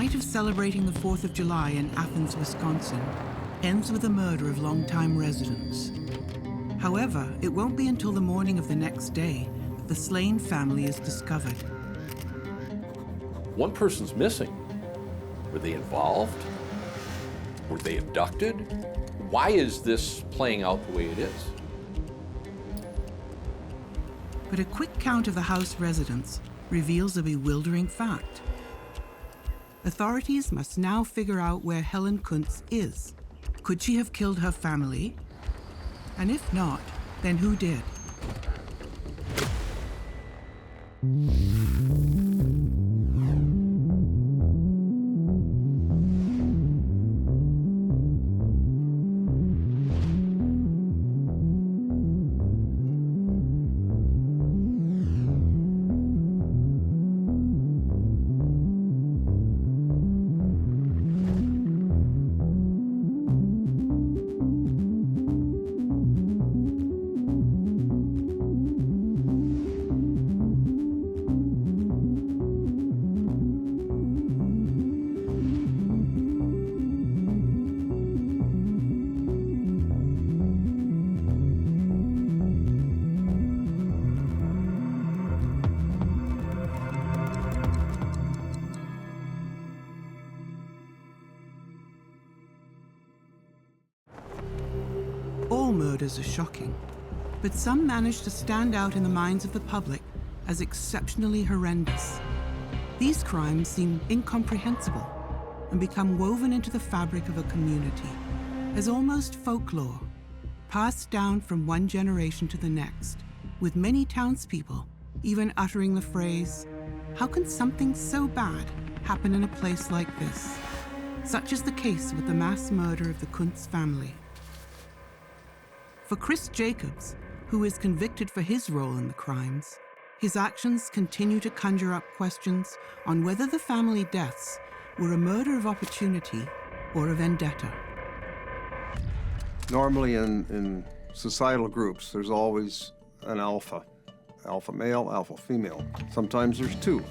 night of celebrating the 4th of July in Athens, Wisconsin, ends with the murder of longtime residents. However, it won't be until the morning of the next day that the slain family is discovered. One person's missing. Were they involved? Were they abducted? Why is this playing out the way it is? But a quick count of the house residents reveals a bewildering fact. Authorities must now figure out where Helen Kunz is. Could she have killed her family? And if not, then who did? All murders are shocking, but some manage to stand out in the minds of the public as exceptionally horrendous. These crimes seem incomprehensible and become woven into the fabric of a community as almost folklore, passed down from one generation to the next, with many townspeople even uttering the phrase, "How can something so bad happen in a place like this?" Such is the case with the mass murder of the Kunz family. For Chris Jacobs, who is convicted for his role in the crimes, his actions continue to conjure up questions on whether the family deaths were a murder of opportunity or a vendetta. Normally in societal groups, there's always an alpha male, alpha female. Sometimes there's two.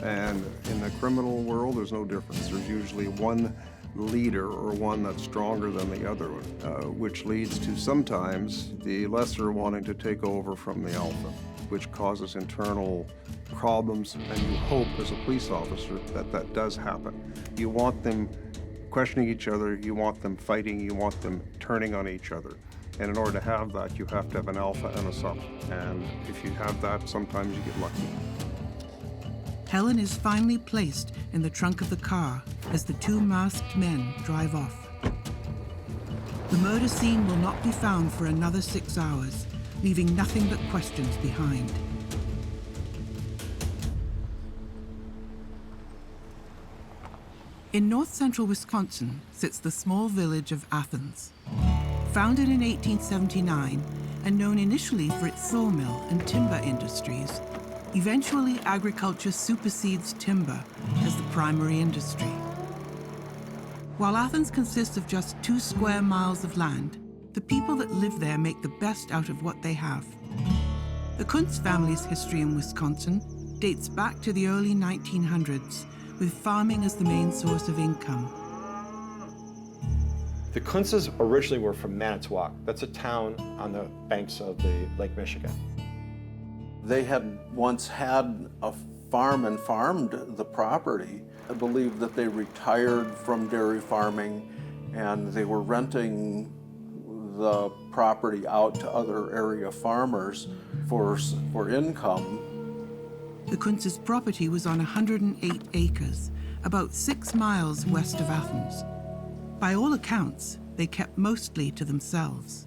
And in the criminal world, there's no difference. There's usually one leader or one that's stronger than the other, which leads to sometimes the lesser wanting to take over from the alpha, which causes internal problems, and you hope as a police officer that that does happen. You want them questioning each other, you want them fighting, you want them turning on each other. And in order to have that, you have to have an alpha and a sub. And if you have that, sometimes you get lucky. Helen is finally placed in the trunk of the car as the two masked men drive off. The murder scene will not be found for another 6 hours, leaving nothing but questions behind. In north-central Wisconsin sits the small village of Athens. Founded in 1879 and known initially for its sawmill and timber industries, eventually agriculture supersedes timber as the primary industry. While Athens consists of just 2 square miles of land, the people that live there make the best out of what they have. The Kunz family's history in Wisconsin dates back to the early 1900s, with farming as the main source of income. The Kunzes originally were from Manitowoc. That's a town on the banks of the Lake Michigan. They had once had a farm and farmed the property. I believe that they retired from dairy farming and they were renting the property out to other area farmers for income. The Kunz's property was on 108 acres, about 6 miles west of Athens. By all accounts, they kept mostly to themselves.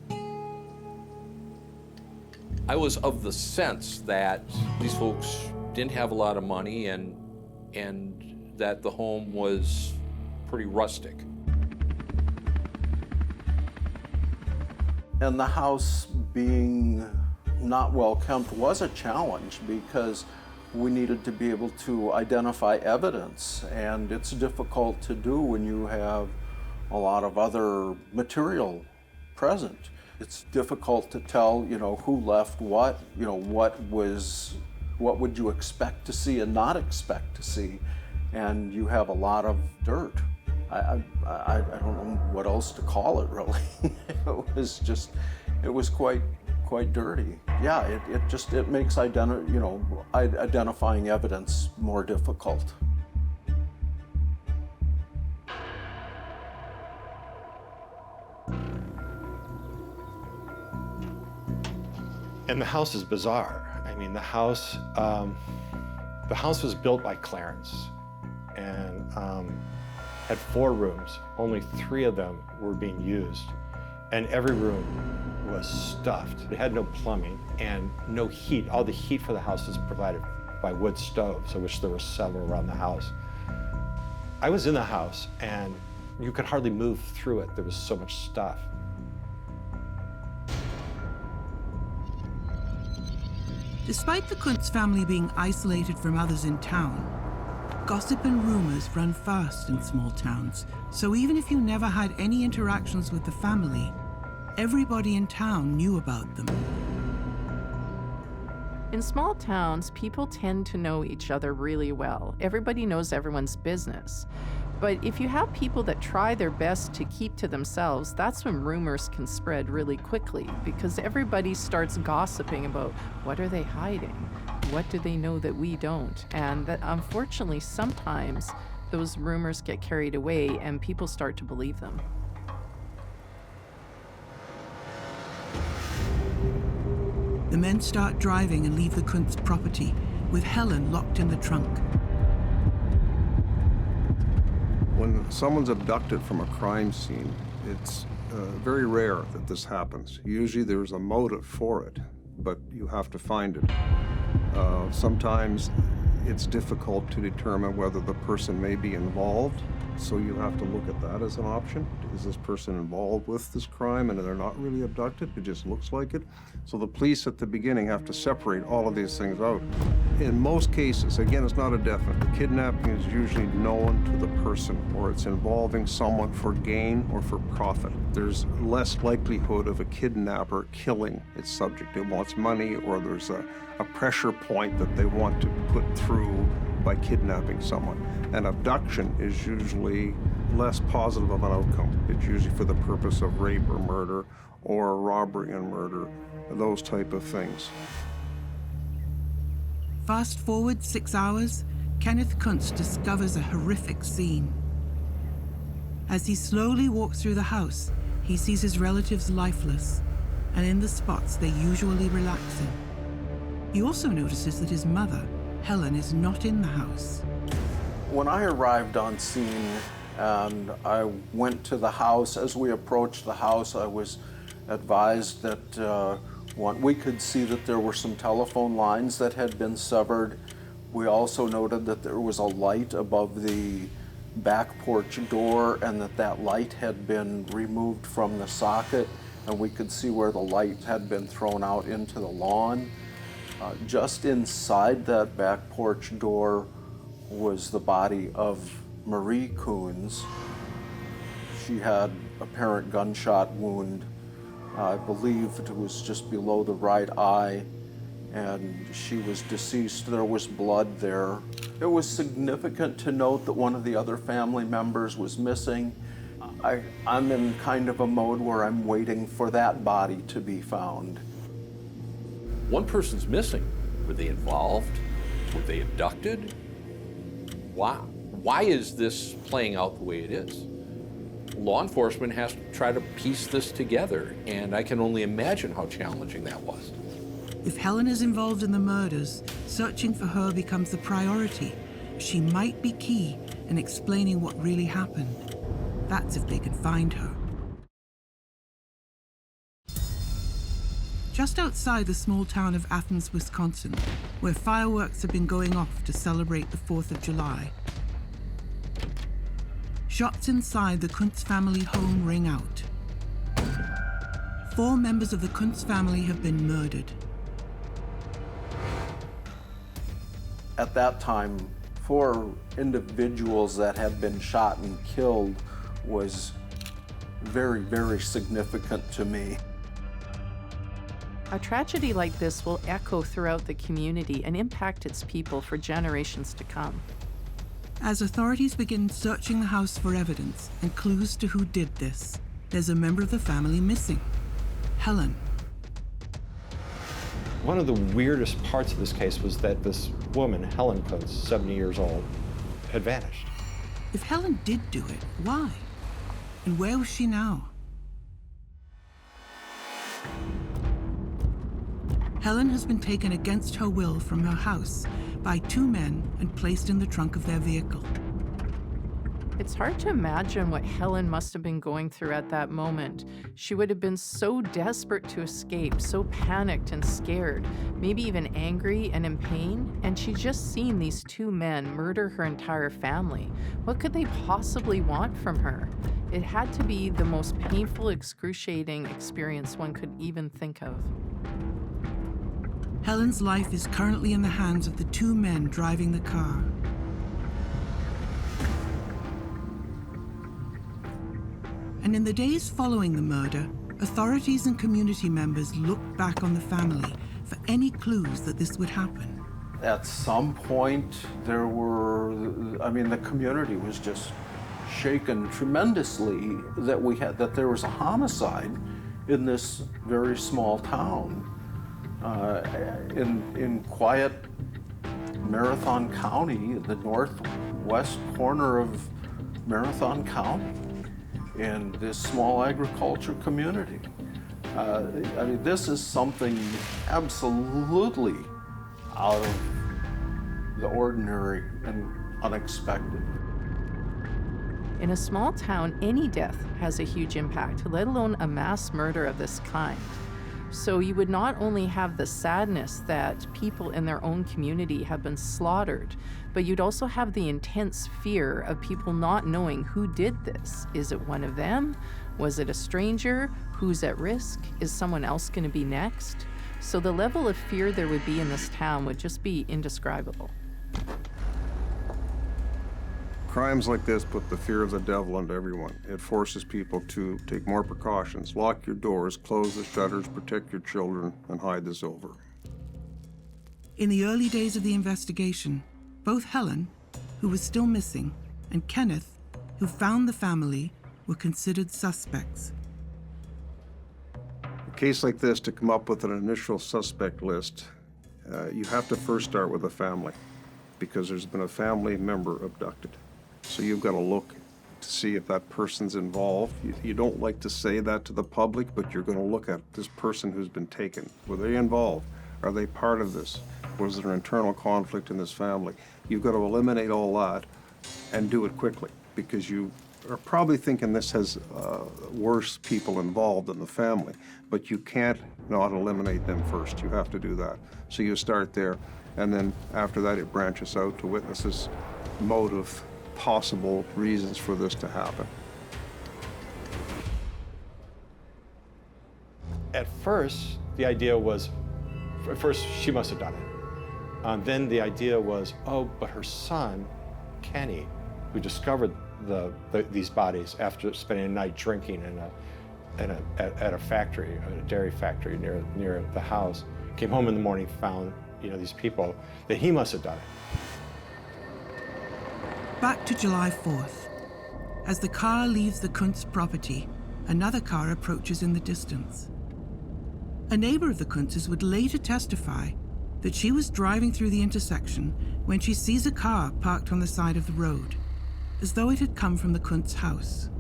I was of the sense that these folks didn't have a lot of money and that the home was pretty rustic. And the house being not well kept was a challenge because we needed to be able to identify evidence, and it's difficult to do when you have a lot of other material present. It's difficult to tell, who left what, what would you expect to see and not expect to see. and you have a lot of dirt. I don't know what else to call it, really. It was quite dirty. Yeah, it makes identifying evidence more difficult. And the house is bizarre. I mean, the house was built by Clarence and had 4 rooms. Only 3 of them were being used. And every room was stuffed. It had no plumbing and no heat. All the heat for the house is provided by wood stoves, of which there were several around the house. I was in the house and you could hardly move through it. There was so much stuff. Despite the Kunz family being isolated from others in town, gossip and rumors run fast in small towns. So even if you never had any interactions with the family, everybody in town knew about them. In small towns, people tend to know each other really well. Everybody knows everyone's business. But if you have people that try their best to keep to themselves, that's when rumors can spread really quickly, because everybody starts gossiping about what are they hiding? What do they know that we don't? And that, unfortunately, sometimes those rumors get carried away and people start to believe them. The men start driving and leave the Kunz property, with Helen locked in the trunk. When someone's abducted from a crime scene, it's very rare that this happens. Usually there's a motive for it, but you have to find it. Sometimes it's difficult to determine whether the person may be involved, so you have to look at that as an option. Is this person involved with this crime and they're not really abducted? It just looks like it. So the police at the beginning have to separate all of these things out. In most cases, again, it's not a definite. The kidnapping is usually known to the person, or it's involving someone for gain or for profit. There's less likelihood of a kidnapper killing its subject. It wants money, or there's a pressure point that they want to put through by kidnapping someone. An abduction is usually less positive of an outcome. It's usually for the purpose of rape or murder, or robbery and murder, those type of things. Fast forward 6 hours, Kenneth Kunz discovers a horrific scene. As he slowly walks through the house, he sees his relatives lifeless, and in the spots they usually relax in. He also notices that his mother, Helen, is not in the house. When I arrived on scene and I went to the house, as we approached the house, I was advised that we could see that there were some telephone lines that had been severed. We also noted that there was a light above the back porch door and that light had been removed from the socket, and we could see where the light had been thrown out into the lawn. Just inside that back porch door was the body of Marie Kunz. She had a apparent gunshot wound. I believe it was just below the right eye, and she was deceased. There was blood there. It was significant to note that one of the other family members was missing. I'm in kind of a mode where I'm waiting for that body to be found. One person's missing. Were they involved? Were they abducted? Why is this playing out the way it is? Law enforcement has to try to piece this together, and I can only imagine how challenging that was. If Helen is involved in the murders, searching for her becomes the priority. She might be key in explaining what really happened. That's if they can find her. Just outside the small town of Athens, Wisconsin, where fireworks have been going off to celebrate the 4th of July. Shots inside the Kunz family home ring out. 4 members of the Kunz family have been murdered. At that time, 4 individuals that had been shot and killed was very, very significant to me. A tragedy like this will echo throughout the community and impact its people for generations to come. As authorities begin searching the house for evidence and clues to who did this, there's a member of the family missing, Helen. One of the weirdest parts of this case was that this woman, Helen Kunz, 70 years old, had vanished. If Helen did do it, why? And where was she now? Helen has been taken against her will from her house by two men and placed in the trunk of their vehicle. It's hard to imagine what Helen must have been going through at that moment. She would have been so desperate to escape, so panicked and scared, maybe even angry and in pain, and she'd just seen these two men murder her entire family. What could they possibly want from her? It had to be the most painful, excruciating experience one could even think of. Helen's life is currently in the hands of the two men driving the car. And in the days following the murder, authorities and community members looked back on the family for any clues that this would happen. At some point, the community was just shaken tremendously that there was a homicide in this very small town. In quiet Marathon County, the northwest corner of Marathon County, in this small agriculture community. This is something absolutely out of the ordinary and unexpected. In a small town, any death has a huge impact, let alone a mass murder of this kind. So you would not only have the sadness that people in their own community have been slaughtered, but you'd also have the intense fear of people not knowing who did this. Is it one of them? Was it a stranger? Who's at risk? Is someone else going to be next? So the level of fear there would be in this town would just be indescribable. Crimes like this put the fear of the devil into everyone. It forces people to take more precautions, lock your doors, close the shutters, protect your children, and hide this over. In the early days of the investigation, both Helen, who was still missing, and Kenneth, who found the family, were considered suspects. A case like this, to come up with an initial suspect list, you have to first start with a family, because there's been a family member abducted. So you've got to look to see if that person's involved. You don't like to say that to the public, but you're going to look at this person who's been taken. Were they involved? Are they part of this? Was there an internal conflict in this family? You've got to eliminate all that and do it quickly, because you are probably thinking this has worse people involved in the family, but you can't not eliminate them first. You have to do that. So you start there, and then after that it branches out to witnesses, motive, possible reasons for this to happen. At first, the idea was, she must have done it. Then the idea was, but her son, Kenny, who discovered these bodies after spending a night drinking at a factory, a dairy factory near the house, came home in the morning, found these people, that he must have done it. Back to July 4th. As the car leaves the Kunz property, another car approaches in the distance. A neighbor of the Kunzes would later testify that she was driving through the intersection when she sees a car parked on the side of the road, as though it had come from the Kunz house.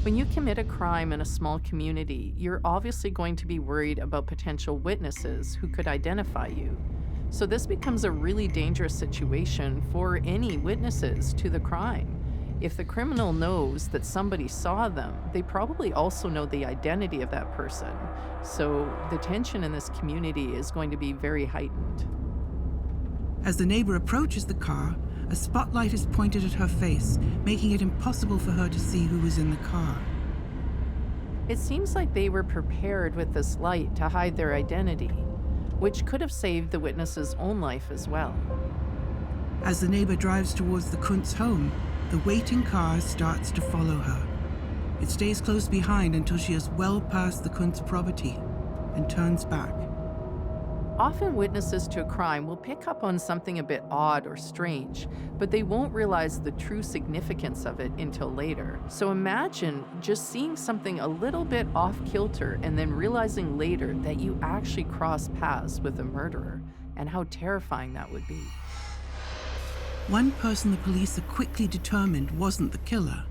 When you commit a crime in a small community, you're obviously going to be worried about potential witnesses who could identify you. So this becomes a really dangerous situation for any witnesses to the crime. If the criminal knows that somebody saw them, they probably also know the identity of that person. So the tension in this community is going to be very heightened. As the neighbor approaches the car, a spotlight is pointed at her face, making it impossible for her to see who was in the car. It seems like they were prepared with this light to hide their identity, which could have saved the witness's own life as well. As the neighbor drives towards the Kunz home, the waiting car starts to follow her. It stays close behind until she is well past the Kunz property and turns back. Often witnesses to a crime will pick up on something a bit odd or strange, but they won't realize the true significance of it until later. So imagine just seeing something a little bit off-kilter and then realizing later that you actually crossed paths with a murderer, and how terrifying that would be. One person the police are quickly determined wasn't the killer,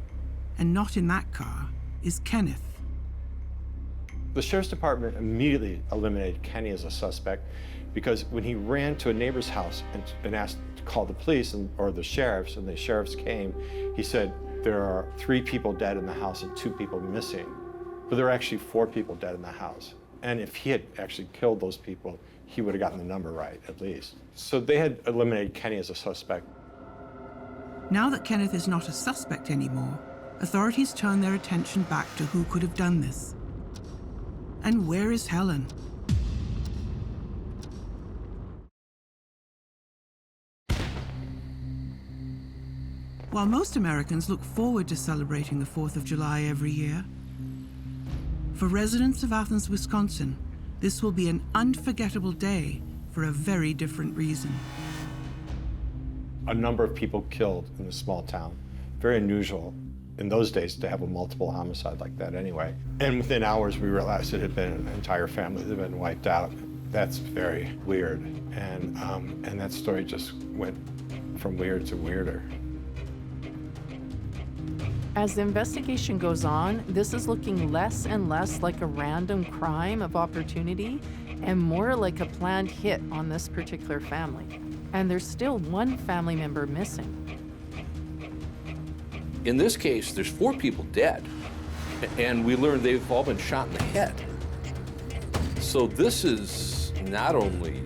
and not in that car, is Kenneth. The sheriff's department immediately eliminated Kenny as a suspect because when he ran to a neighbor's house and asked to call the police or the sheriffs, and the sheriffs came, he said, there are 3 people dead in the house and 2 people missing. But there are actually 4 people dead in the house. And if he had actually killed those people, he would have gotten the number right, at least. So they had eliminated Kenny as a suspect. Now that Kenneth is not a suspect anymore, authorities turn their attention back to who could have done this. And where is Helen? While most Americans look forward to celebrating the 4th of July every year, for residents of Athens, Wisconsin, this will be an unforgettable day for a very different reason. A number of people killed in a small town. Very unusual in those days to have a multiple homicide like that anyway. And within hours, we realized it had been an entire family that had been wiped out. That's very weird. And that story just went from weird to weirder. As the investigation goes on, this is looking less and less like a random crime of opportunity and more like a planned hit on this particular family. And there's still one family member missing. In this case, there's 4 people dead, and we learned they've all been shot in the head. So this is not only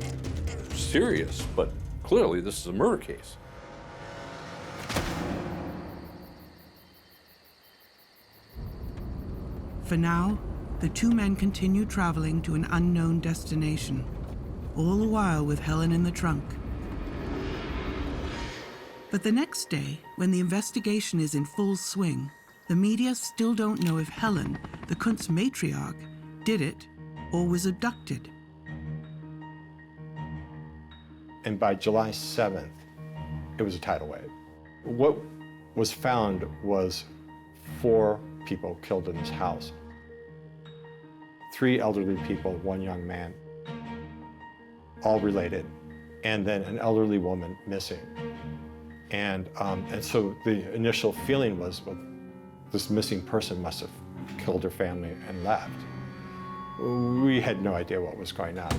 serious, but clearly this is a murder case. For now, the 2 men continue traveling to an unknown destination, all the while with Helen in the trunk. But the next day, when the investigation is in full swing, the media still don't know if Helen, the Kunz matriarch, did it or was abducted. And by July 7th, it was a tidal wave. What was found was 4 people killed in this house. 3 elderly people, 1 young man, all related, and then an elderly woman missing. And so the initial feeling was, well, this missing person must have killed her family and left. We had no idea what was going on.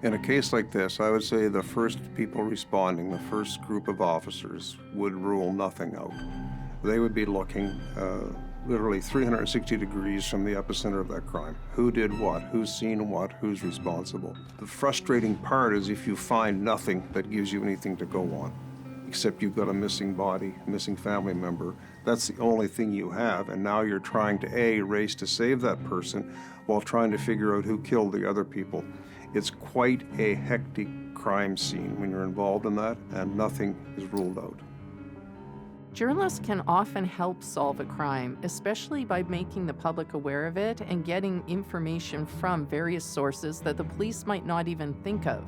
In a case like this, I would say the first people responding, the first group of officers, would rule nothing out. They would be looking literally 360 degrees from the epicenter of that crime. Who did what? Who's seen what? Who's responsible? The frustrating part is if you find nothing that gives you anything to go on, except you've got a missing body, a missing family member. That's the only thing you have, and now you're trying to race to save that person while trying to figure out who killed the other people. It's quite a hectic crime scene when you're involved in that, and nothing is ruled out. Journalists can often help solve a crime, especially by making the public aware of it and getting information from various sources that the police might not even think of.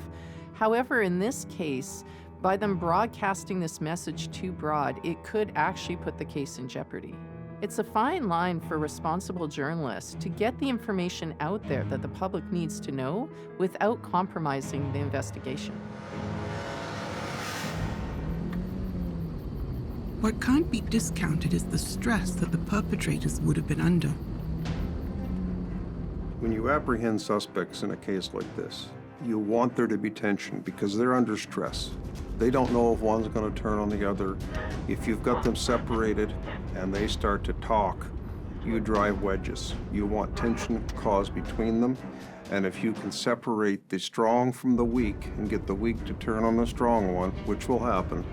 However, in this case, by them broadcasting this message too broad, it could actually put the case in jeopardy. It's a fine line for responsible journalists to get the information out there that the public needs to know without compromising the investigation. What can't be discounted is the stress that the perpetrators would have been under. When you apprehend suspects in a case like this, you want there to be tension because they're under stress. They don't know if one's going to turn on the other. If you've got them separated and they start to talk, you drive wedges. You want tension caused between them. And if you can separate the strong from the weak and get the weak to turn on the strong one, which will happen,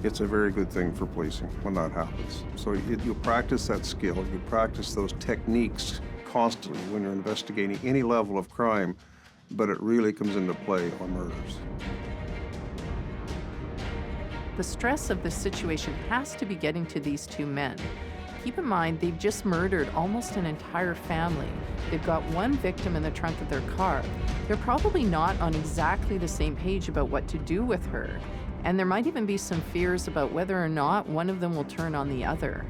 it's a very good thing for policing when that happens. So you practice that skill, you practice those techniques constantly when you're investigating any level of crime, but it really comes into play on murders. The stress of the situation has to be getting to these 2 men. Keep in mind, they've just murdered almost an entire family. They've got one victim in the trunk of their car. They're probably not on exactly the same page about what to do with her. And there might even be some fears about whether or not one of them will turn on the other.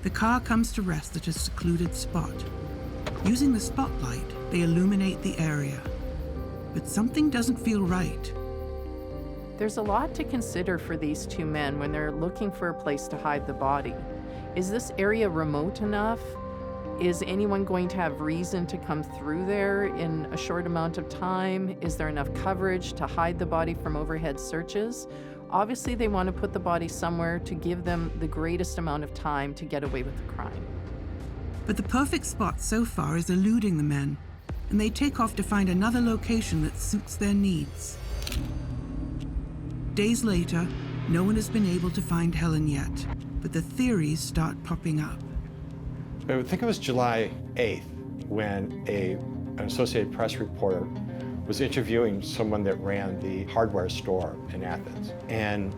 The car comes to rest at a secluded spot. Using the spotlight, they illuminate the area. But something doesn't feel right. There's a lot to consider for these two men when they're looking for a place to hide the body. Is this area remote enough? Is anyone going to have reason to come through there in a short amount of time? Is there enough coverage to hide the body from overhead searches? Obviously, they want to put the body somewhere to give them the greatest amount of time to get away with the crime. But the perfect spot so far is eluding the men, and they take off to find another location that suits their needs. Days later, no one has been able to find Helen yet, but the theories start popping up. I think it was July 8th when an Associated Press reporter was interviewing someone that ran the hardware store in Athens. And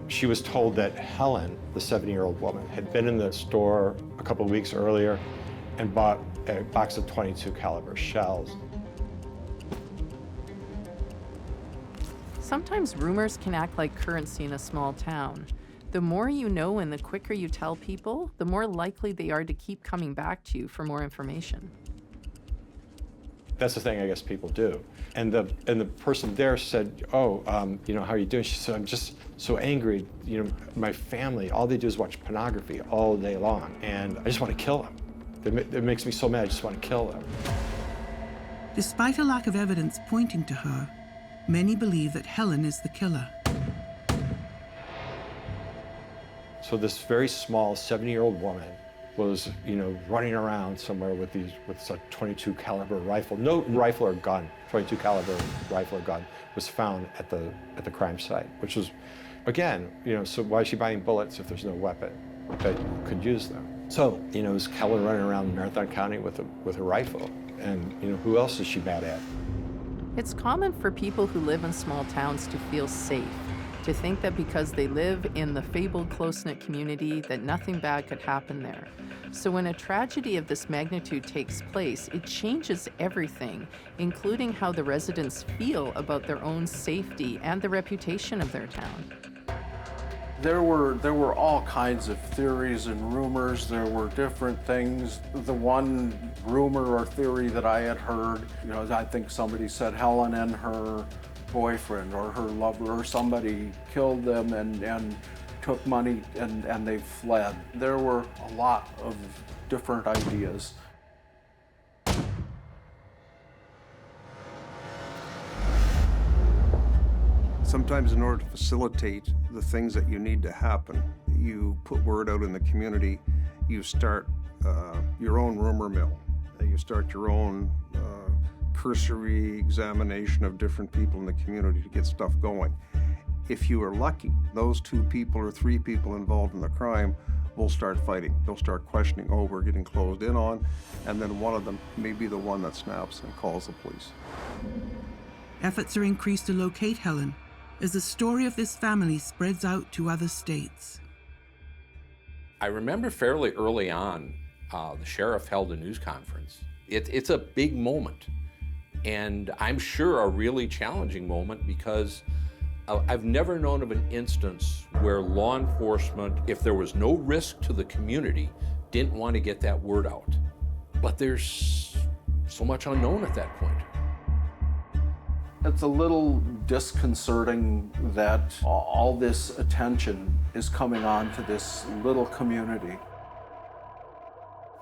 she was told that Helen, the 70-year-old woman, had been in the store a couple of weeks earlier and bought a box of .22 caliber shells. Sometimes rumors can act like currency in a small town. The more you know and the quicker you tell people, the more likely they are to keep coming back to you for more information. That's the thing I guess people do. And the person there said, how are you doing? She said, I'm just so angry. My family, all they do is watch pornography all day long, and I just want to kill them. It makes me so mad, I just want to kill them. Despite a lack of evidence pointing to her, many believe that Helen is the killer. So this very small 70-year-old woman was, running around somewhere with a .22 caliber rifle. No rifle or gun, .22 caliber rifle or gun was found at the crime site, which was, again, so why is she buying bullets if there's no weapon that could use them? So, it was Helen running around Marathon County with a rifle, and who else is she mad at? It's common for people who live in small towns to feel safe, to think that because they live in the fabled close-knit community that nothing bad could happen there. So when a tragedy of this magnitude takes place, it changes everything, including how the residents feel about their own safety and the reputation of their town. There were all kinds of theories and rumors. There were different things. The one rumor or theory that I had heard, I think somebody said Helen and her boyfriend or her lover or somebody killed them and took money and they fled. There were a lot of different ideas. Sometimes in order to facilitate the things that you need to happen, you put word out in the community, you start your own rumor mill, you start your own cursory examination of different people in the community to get stuff going. If you are lucky, those 2 people or 3 people involved in the crime will start fighting. They'll start questioning, we're getting closed in on, and then one of them may be the one that snaps and calls the police. Efforts are increased to locate Helen as the story of this family spreads out to other states. I remember fairly early on, the sheriff held a news conference. It's a big moment, and I'm sure a really challenging moment because I've never known of an instance where law enforcement, if there was no risk to the community, didn't want to get that word out. But there's so much unknown at that point. It's a little disconcerting that all this attention is coming on to this little community.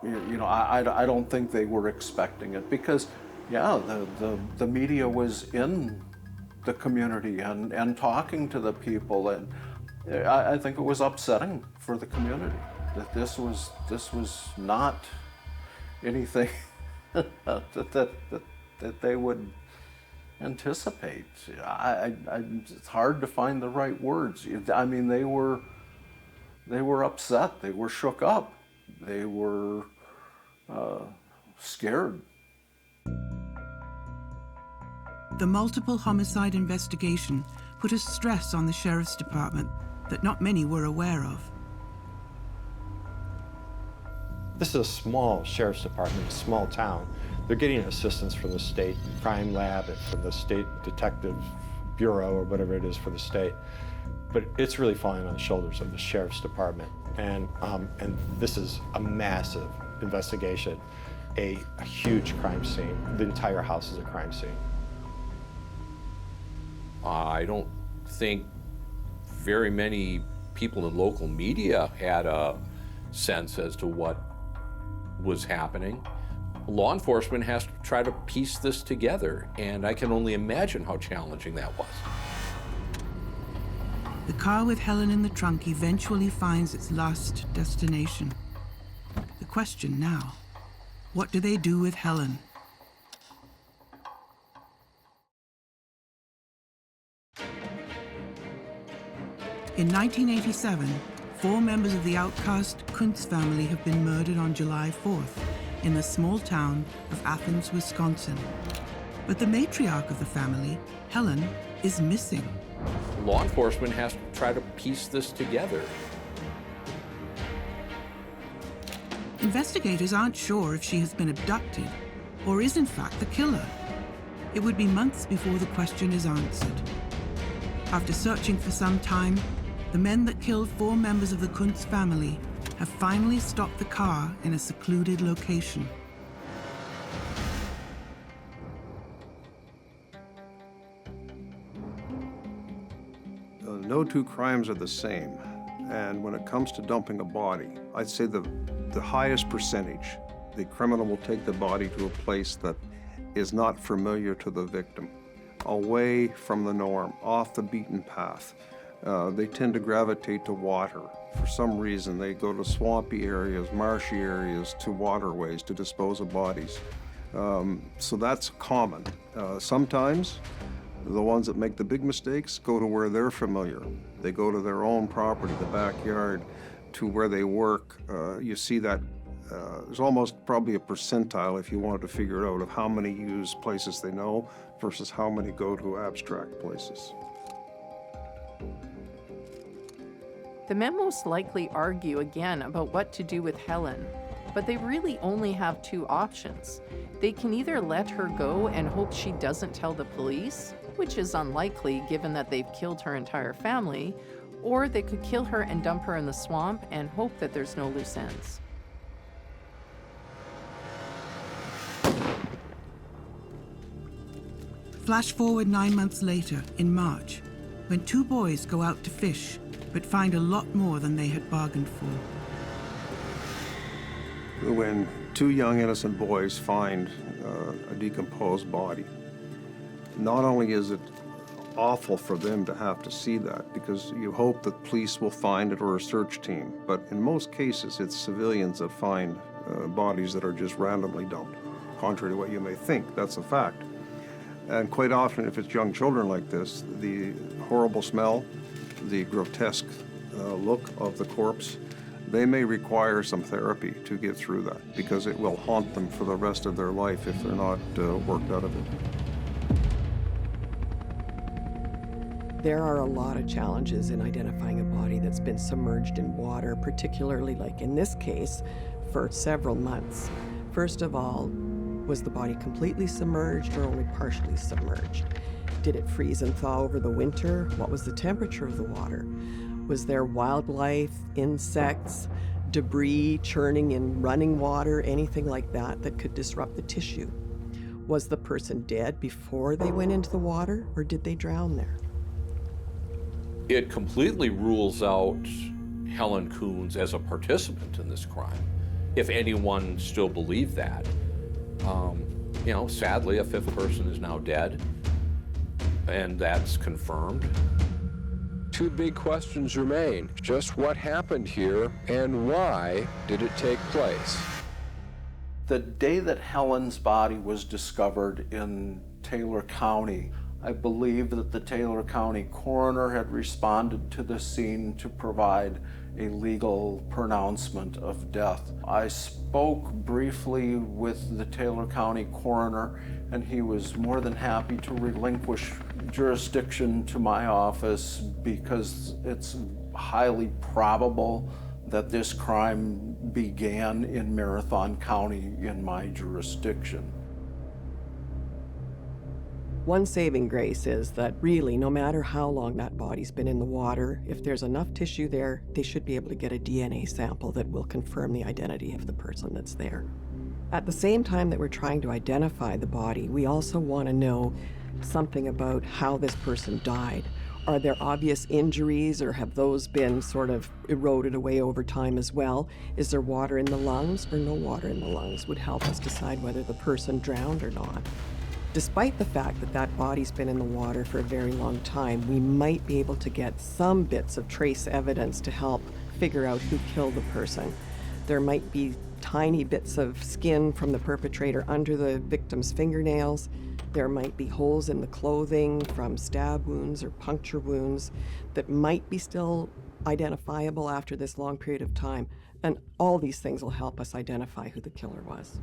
I don't think they were expecting it because, the media was in the community and talking to the people, and I think it was upsetting for the community that this was not anything that they would anticipate. It's hard to find the right words. I mean, they were upset. They were shook up. They were scared. The multiple homicide investigation put a stress on the sheriff's department that not many were aware of. This is a small sheriff's department, a small town. They're getting assistance from the state crime lab and from the state detective bureau or whatever it is for the state. But it's really falling on the shoulders of the sheriff's department. And this is a massive investigation, a huge crime scene. The entire house is a crime scene. I don't think very many people in local media had a sense as to what was happening. Law enforcement has to try to piece this together, and I can only imagine how challenging that was. The car with Helen in the trunk eventually finds its last destination. The question now, what do they do with Helen? In 1987, 4 members of the outcast Kunz family have been murdered on July 4th in the small town of Athens, Wisconsin. But the matriarch of the family, Helen, is missing. Law enforcement has to try to piece this together. Investigators aren't sure if she has been abducted or is in fact the killer. It would be months before the question is answered. After searching for some time, the men that killed 4 members of the Kunz family have finally stopped the car in a secluded location. No two crimes are the same. And when it comes to dumping a body, I'd say the highest percentage, the criminal will take the body to a place that is not familiar to the victim, away from the norm, off the beaten path. They tend to gravitate to water. For some reason, they go to swampy areas, marshy areas, to waterways to dispose of bodies. So that's common. Sometimes, the ones that make the big mistakes go to where they're familiar. They go to their own property, the backyard, to where they work. You see that there's almost probably a percentile, if you wanted to figure it out, of how many use places they know versus how many go to abstract places. The men most likely argue again about what to do with Helen, but they really only have 2 options. They can either let her go and hope she doesn't tell the police, which is unlikely given that they've killed her entire family, or they could kill her and dump her in the swamp and hope that there's no loose ends. Flash forward 9 months later, in March, when 2 boys go out to fish, but find a lot more than they had bargained for. When 2 young innocent boys find a decomposed body, not only is it awful for them to have to see that, because you hope that police will find it or a search team, but in most cases it's civilians that find bodies that are just randomly dumped. Contrary to what you may think, that's a fact. And quite often, if it's young children like this, the horrible smell, the grotesque look of the corpse, they may require some therapy to get through that, because it will haunt them for the rest of their life if they're not worked out of it. There are a lot of challenges in identifying a body that's been submerged in water, particularly like in this case, for several months. First of all, was the body completely submerged or only partially submerged? Did it freeze and thaw over the winter? What was the temperature of the water? Was there wildlife, insects, debris churning in running water, anything like that that could disrupt the tissue? Was the person dead before they went into the water, or did they drown there? It completely rules out Helen Kunz as a participant in this crime, if anyone still believed that. Sadly, a 5th person is now dead, and that's confirmed. 2 big questions remain. Just what happened here, and why did it take place? The day that Helen's body was discovered in Taylor County, I believe that the Taylor County coroner had responded to the scene to provide a legal pronouncement of death. I spoke briefly with the Taylor County coroner, and he was more than happy to relinquish jurisdiction to my office because it's highly probable that this crime began in Marathon County in my jurisdiction. One saving grace is that really, no matter how long that body's been in the water, if there's enough tissue there, they should be able to get a DNA sample that will confirm the identity of the person that's there. At the same time that we're trying to identify the body, we also want to know something about how this person died. Are there obvious injuries, or have those been sort of eroded away over time as well? Is there water in the lungs or no water in the lungs? Would help us decide whether the person drowned or not. Despite the fact that that body's been in the water for a very long time, we might be able to get some bits of trace evidence to help figure out who killed the person. There might be tiny bits of skin from the perpetrator under the victim's fingernails. There might be holes in the clothing from stab wounds or puncture wounds that might be still identifiable after this long period of time. And all these things will help us identify who the killer was.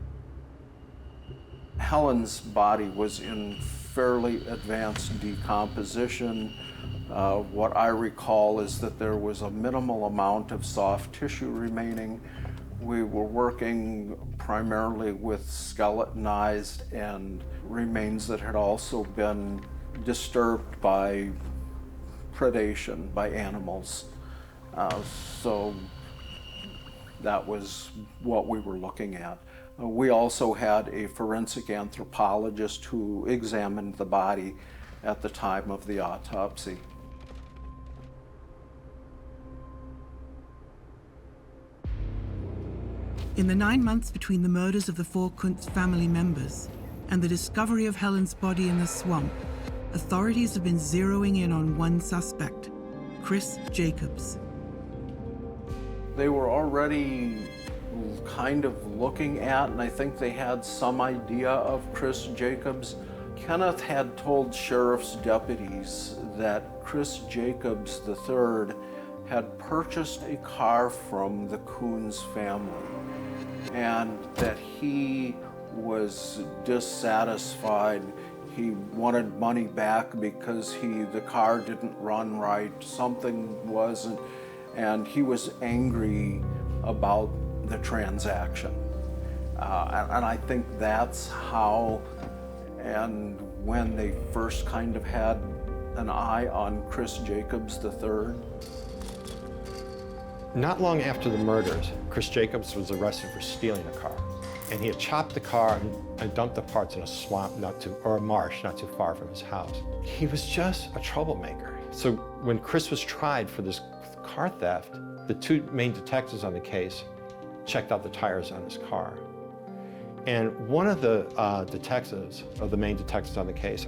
Helen's body was in fairly advanced decomposition. What I recall is that there was a minimal amount of soft tissue remaining. We were working primarily with skeletonized and remains that had also been disturbed by predation, by animals. So that was what we were looking at. We also had a forensic anthropologist who examined the body at the time of the autopsy. In the 9 months between the murders of the 4 Kunz family members and the discovery of Helen's body in the swamp, authorities have been zeroing in on one suspect, Chris Jacobs. They were already kind of looking at, and I think they had some idea of Chris Jacobs. Kenneth had told sheriff's deputies that Chris Jacobs III had purchased a car from the Kunz family, and that he was dissatisfied. He wanted money back because the car didn't run right, something wasn't, and he was angry about the transaction. And I think that's how and when they first kind of had an eye on Chris Jacobs III. Not long after the murders, Chris Jacobs was arrested for stealing a car. And he had chopped the car and dumped the parts in a swamp or a marsh not too far from his house. He was just a troublemaker. So when Chris was tried for this car theft, the 2 main detectives on the case checked out the tires on his car. And one of the the main detectives on the case,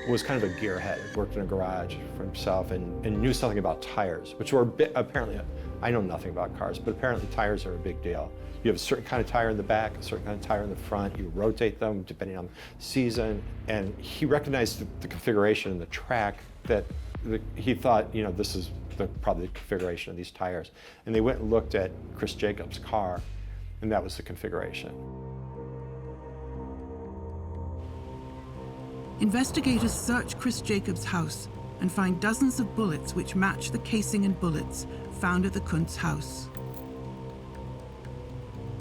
was kind of a gearhead, worked in a garage for himself and knew something about tires, which were apparently, I know nothing about cars, but apparently tires are a big deal. You have a certain kind of tire in the back, a certain kind of tire in the front, you rotate them depending on the season, and he recognized the configuration in the track that he thought, this is probably the configuration of these tires. And they went and looked at Chris Jacobs' car, and that was the configuration. Investigators search Chris Jacobs' house and find dozens of bullets which match the casing and bullets found at the Kunz house.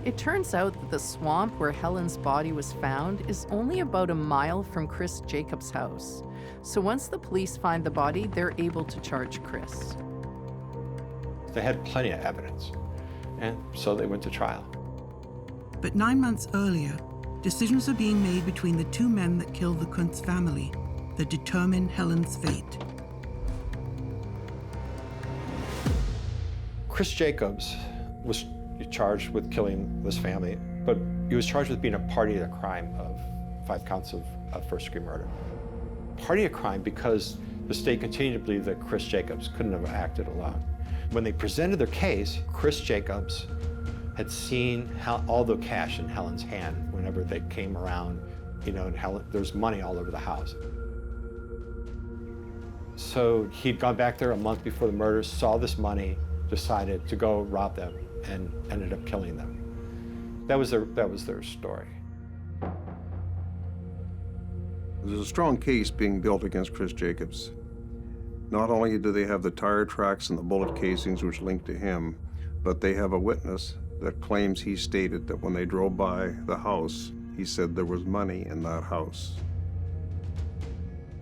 It turns out that the swamp where Helen's body was found is only about a mile from Chris Jacobs' house. So once the police find the body, they're able to charge Chris. They had plenty of evidence, and so they went to trial. But 9 months earlier, decisions are being made between the 2 men that killed the Kunz family that determine Helen's fate. Chris Jacobs was charged with killing this family, but he was charged with being a party to the crime of 5 counts of first-degree murder. Party to crime because the state continued to believe that Chris Jacobs couldn't have acted alone. When they presented their case, Chris Jacobs had seen all the cash in Helen's hand whenever they came around, and there's money all over the house. So he'd gone back there a month before the murders, saw this money, decided to go rob them, and ended up killing them. That was their story. There's a strong case being built against Chris Jacobs. Not only do they have the tire tracks and the bullet casings which link to him, but they have a witness that claims he stated that when they drove by the house, he said there was money in that house.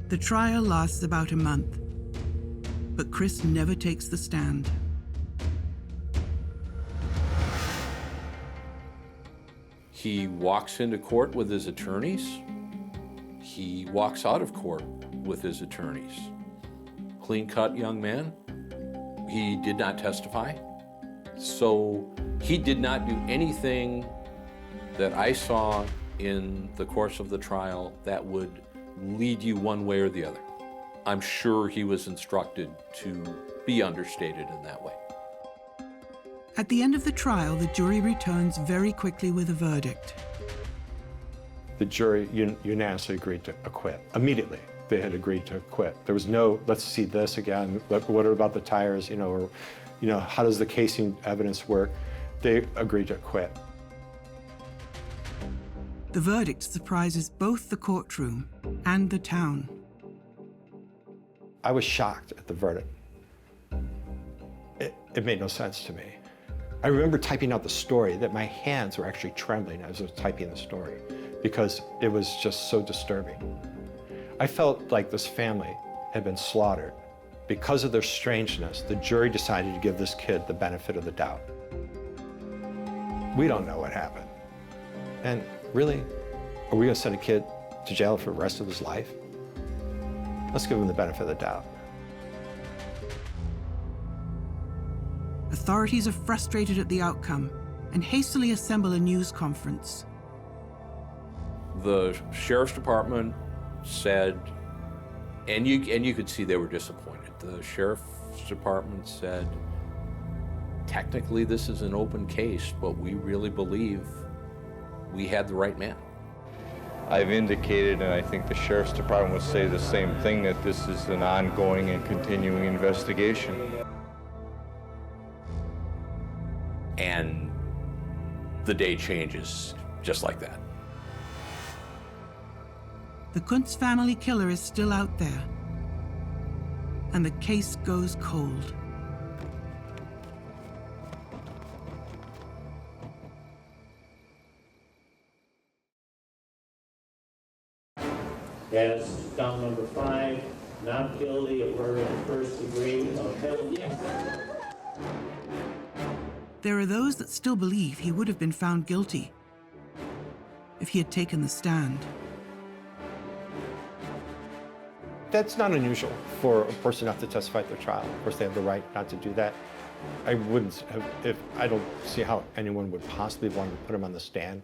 The trial lasts about a month, but Chris never takes the stand. He walks into court with his attorneys. He walks out of court with his attorneys. Clean-cut young man. He did not testify. So he did not do anything that I saw in the course of the trial that would lead you one way or the other. I'm sure he was instructed to be understated in that way. At the end of the trial, the jury returns very quickly with a verdict. The jury unanimously agreed to acquit. Immediately, they had agreed to acquit. There was no, let's see this again, what about the tires, or how does the casing evidence work? They agreed to acquit. The verdict surprises both the courtroom and the town. I was shocked at the verdict. It made no sense to me. I remember typing out the story that my hands were actually trembling as I was typing the story because it was just so disturbing. I felt like this family had been slaughtered. Because of their strangeness, the jury decided to give this kid the benefit of the doubt. We don't know what happened. And really, are we gonna send a kid to jail for the rest of his life? Let's give him the benefit of the doubt. Authorities are frustrated at the outcome and hastily assemble a news conference. The sheriff's department said, and you could see they were disappointed. The sheriff's department said, technically this is an open case, but we really believe we had the right man. I've indicated, and I think the sheriff's department would say the same thing, that this is an ongoing and continuing investigation. And the day changes just like that. The Kunz family killer is still out there, and the case goes cold. As count number 5, not guilty of murder in the first degree of felony. There are those that still believe he would have been found guilty if he had taken the stand. That's not unusual for a person not to testify at their trial. Of course, they have the right not to do that. I wouldn't have, I don't see how anyone would possibly want to put him on the stand,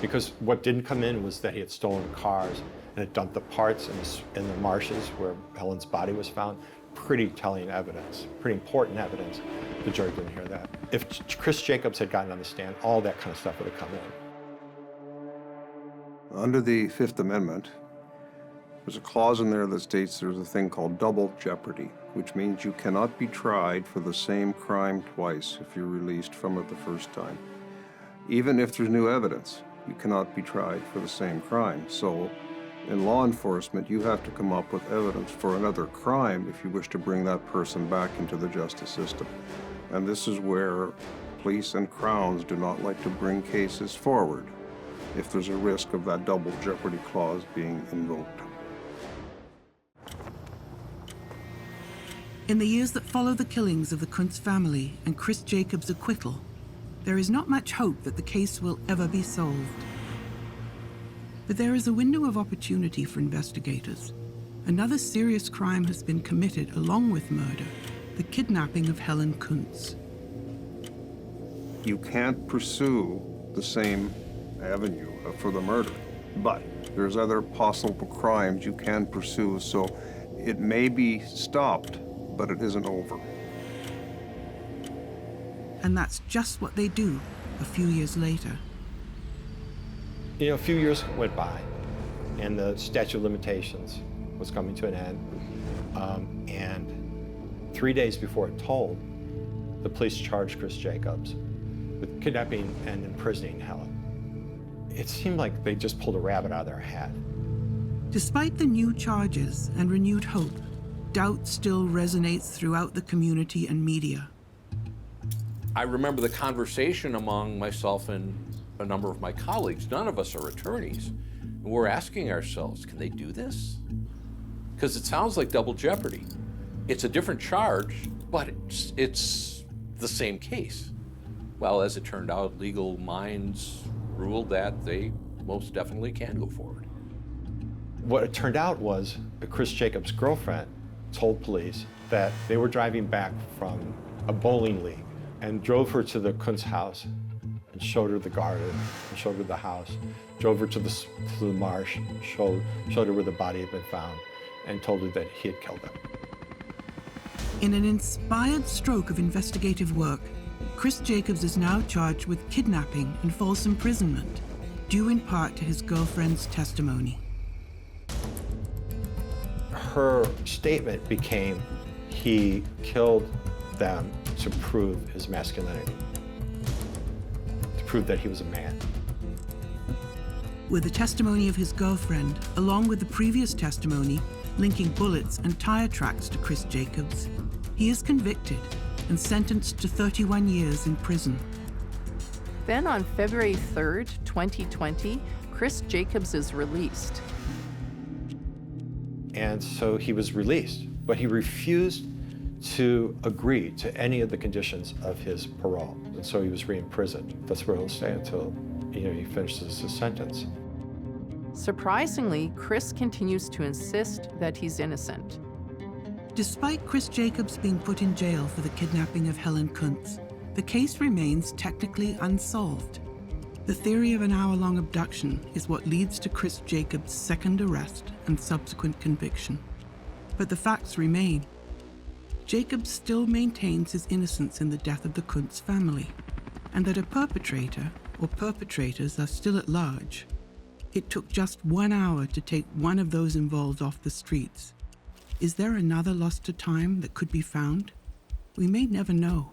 because what didn't come in was that he had stolen cars and had dumped the parts in the marshes where Helen's body was found. Pretty telling evidence, pretty important evidence. The jury didn't hear that. If Chris Jacobs had gotten on the stand, all that kind of stuff would have come in. Under the Fifth Amendment, there's a clause in there that states there's a thing called double jeopardy, which means you cannot be tried for the same crime twice if you're released from it the first time. Even if there's new evidence, you cannot be tried for the same crime. So in law enforcement, you have to come up with evidence for another crime if you wish to bring that person back into the justice system. And this is where police and crowns do not like to bring cases forward if there's a risk of that double jeopardy clause being invoked. In the years that follow the killings of the Kunz family and Chris Jacobs' acquittal, there is not much hope that the case will ever be solved. But there is a window of opportunity for investigators. Another serious crime has been committed along with murder, the kidnapping of Helen Kunz. You can't pursue the same avenue for the murder, but there's other possible crimes you can pursue, so it may be stopped, but it isn't over. And that's just what they do a few years later. A few years went by, and the statute of limitations was coming to an end. And 3 days before it told, the police charged Chris Jacobs with kidnapping and imprisoning Helen. It seemed like they just pulled a rabbit out of their hat. Despite the new charges and renewed hope, doubt still resonates throughout the community and media. I remember the conversation among myself and a number of my colleagues. None of us are attorneys. And we're asking ourselves, can they do this? Because it sounds like double jeopardy. It's a different charge, but it's the same case. Well, as it turned out, legal minds ruled that they most definitely can go forward. What it turned out was Chris Jacobs' girlfriend told police that they were driving back from a bowling league and drove her to the Kunz house and showed her the garden and showed her the house, drove her to the marsh, showed her where the body had been found, and told her that he had killed them. In an inspired stroke of investigative work, Chris Jacobs is now charged with kidnapping and false imprisonment, due in part to his girlfriend's testimony. Her statement became he killed them to prove his masculinity, to prove that he was a man. With the testimony of his girlfriend, along with the previous testimony linking bullets and tire tracks to Chris Jacobs, he is convicted and sentenced to 31 years in prison. Then on February 3rd, 2020, Chris Jacobs is released. And so he was released, but he refused to agree to any of the conditions of his parole. And so he was re-imprisoned. That's where he'll stay until he finishes his sentence. Surprisingly, Chris continues to insist that he's innocent. Despite Chris Jacobs being put in jail for the kidnapping of Helen Kunz, the case remains technically unsolved. The theory of an hour-long abduction is what leads to Chris Jacobs' second arrest and subsequent conviction. But the facts remain. Jacobs still maintains his innocence in the death of the Kunz family, and that a perpetrator or perpetrators are still at large. It took just 1 hour to take one of those involved off the streets. Is there another lost to time that could be found? We may never know.